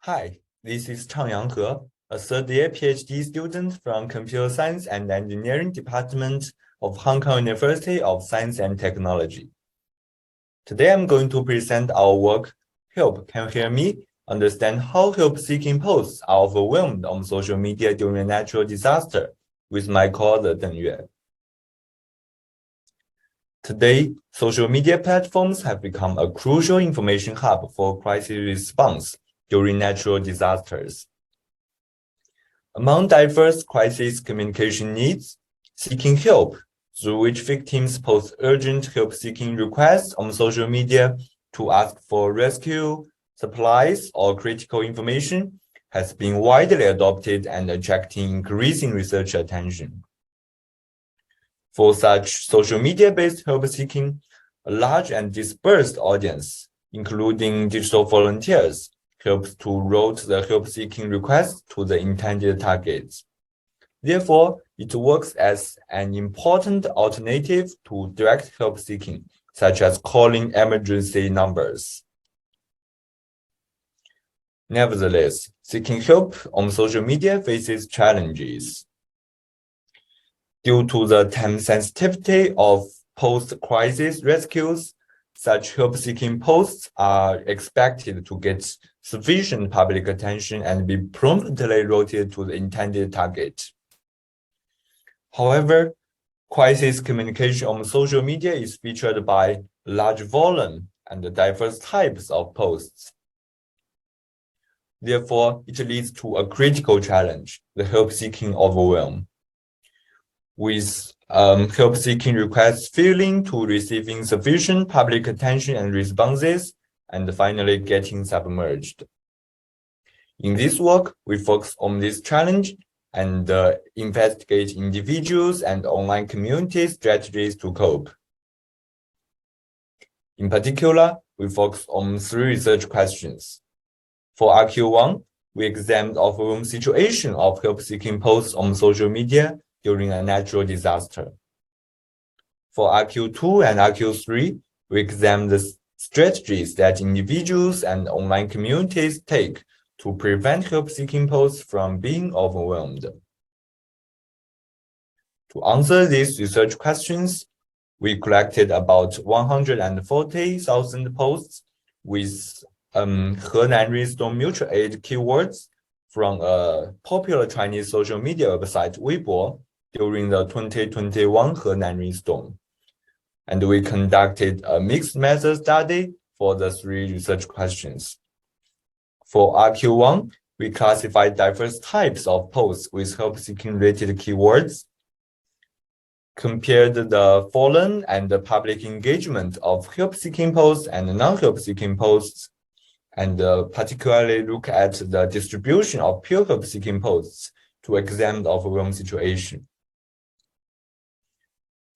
Hi, this is Changyang, a third-year PhD student from Computer Science and Engineering Department of Hong Kong University of Science and Technology. Today I'm going to present our work, Help, Can You Hear Me? Understand how help-seeking posts are overwhelmed on social media during a natural disaster, with my co-author Deng Yue. Today, social media platforms have become a crucial information hub for crisis response during natural disasters. Among diverse crisis communication needs, seeking help, through which victims post urgent help-seeking requests on social media to ask for rescue, supplies, or critical information, has been widely adopted and attracting increasing research attention. For such social media-based help-seeking, a large and dispersed audience, including digital volunteers, helps to route the help-seeking request to the intended targets. Therefore, it works as an important alternative to direct help-seeking, such as calling emergency numbers. Nevertheless, seeking help on social media faces challenges. Due to the time sensitivity of post-crisis rescues, such help-seeking posts are expected to get sufficient public attention and be promptly routed to the intended target. However, crisis communication on social media is featured by large volume and diverse types of posts. Therefore, it leads to a critical challenge, the help-seeking overwhelm, with help-seeking requests failing to receiving sufficient public attention and responses, and finally getting submerged. In this work, we focus on this challenge and investigate individuals and online community strategies to cope. In particular, we focus on 3 research questions. For RQ1, we examined the overwhelm situation of help-seeking posts on social media during a natural disaster. For RQ2 and RQ3, we examined the strategies that individuals and online communities take to prevent help-seeking posts from being overwhelmed. To answer these research questions, we collected about 140,000 posts with Henan Rainstorm Mutual Aid keywords from a popular Chinese social media website Weibo during the 2021 Henan Rainstorm. And we conducted a mixed method study for the 3 research questions. For RQ1, we classified diverse types of posts with help-seeking related keywords, compared the foreign and the public engagement of help-seeking posts and non-help-seeking posts, and particularly look at the distribution of pure help-seeking posts to examine the overwhelm situation.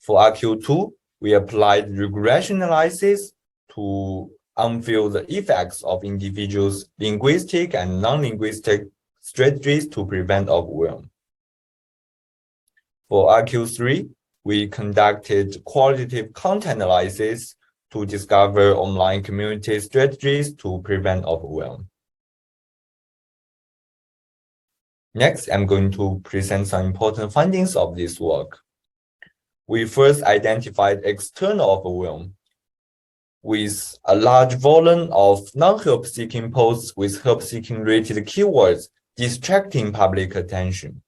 For RQ2, we applied regression analysis to unveil the effects of individuals' linguistic and non-linguistic strategies to prevent overwhelm. For RQ3, we conducted qualitative content analysis to discover online community strategies to prevent overwhelm. Next, I'm going to present some important findings of this work. We first identified external overwhelm with a large volume of non-help-seeking posts with help-seeking related keywords distracting public attention.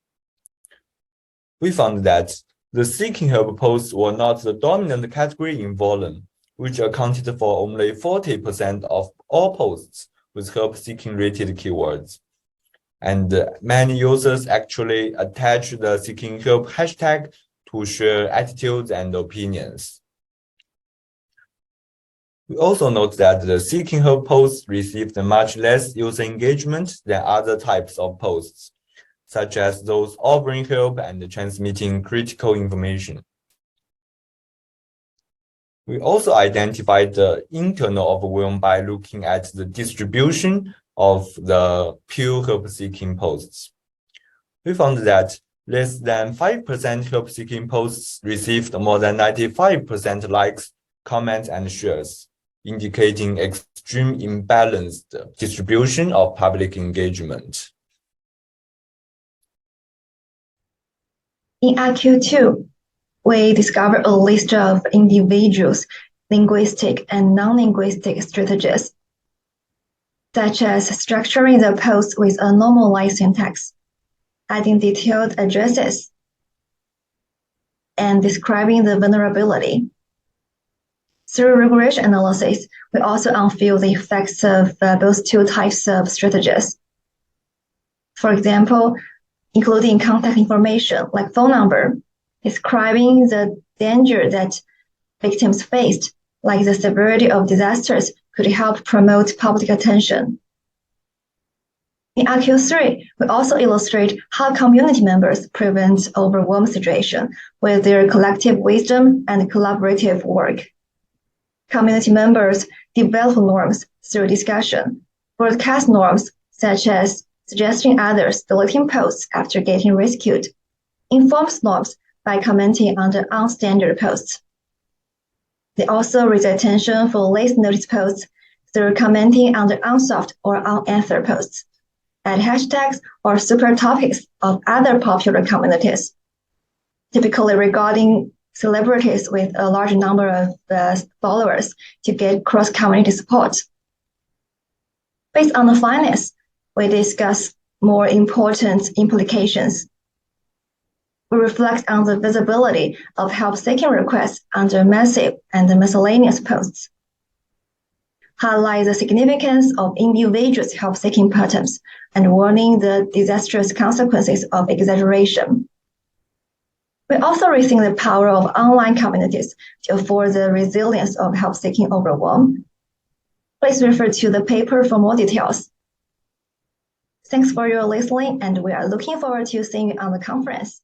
We found that the seeking help posts were not the dominant category in volume, which accounted for only 40% of all posts with help-seeking related keywords. And many users actually attach the seeking help hashtag to share attitudes and opinions. We also note that the seeking help posts received much less user engagement than other types of posts, such as those offering help and transmitting critical information. We also identified the internal overwhelm by looking at the distribution of the pure help-seeking posts. We found that less than 5% help-seeking posts received more than 95% likes, comments, and shares. indicating extreme imbalanced distribution of public engagement. In IQ2, we discovered a list of individuals' linguistic and non-linguistic strategies, such as structuring the post with a normalized syntax, adding detailed addresses, and describing the vulnerability. Through regression analysis, we also unveil the effects of those two types of strategies. For example, including contact information like phone number, describing the danger that victims faced, like the severity of disasters, could help promote public attention. In IQ3, we also illustrate how community members prevent overwhelm situation with their collective wisdom and collaborative work. Community members develop norms through discussion, broadcast norms such as suggesting others deleting posts after getting rescued, informs norms by commenting on the unstandard posts. They also raise attention for least noticed posts through commenting on the unsolved or unanswered posts, add hashtags or super topics of other popular communities, typically regarding celebrities with a large number of followers to get cross-community support. Based on the findings, we discuss more important implications. We reflect on the visibility of help-seeking requests under massive and miscellaneous posts, highlight the significance of individuals' help-seeking patterns, and warning the disastrous consequences of exaggeration. We also rethink the power of online communities to afford the resilience of help-seeking overwhelm. Please refer to the paper for more details. Thanks for your listening, and we are looking forward to seeing you on the conference.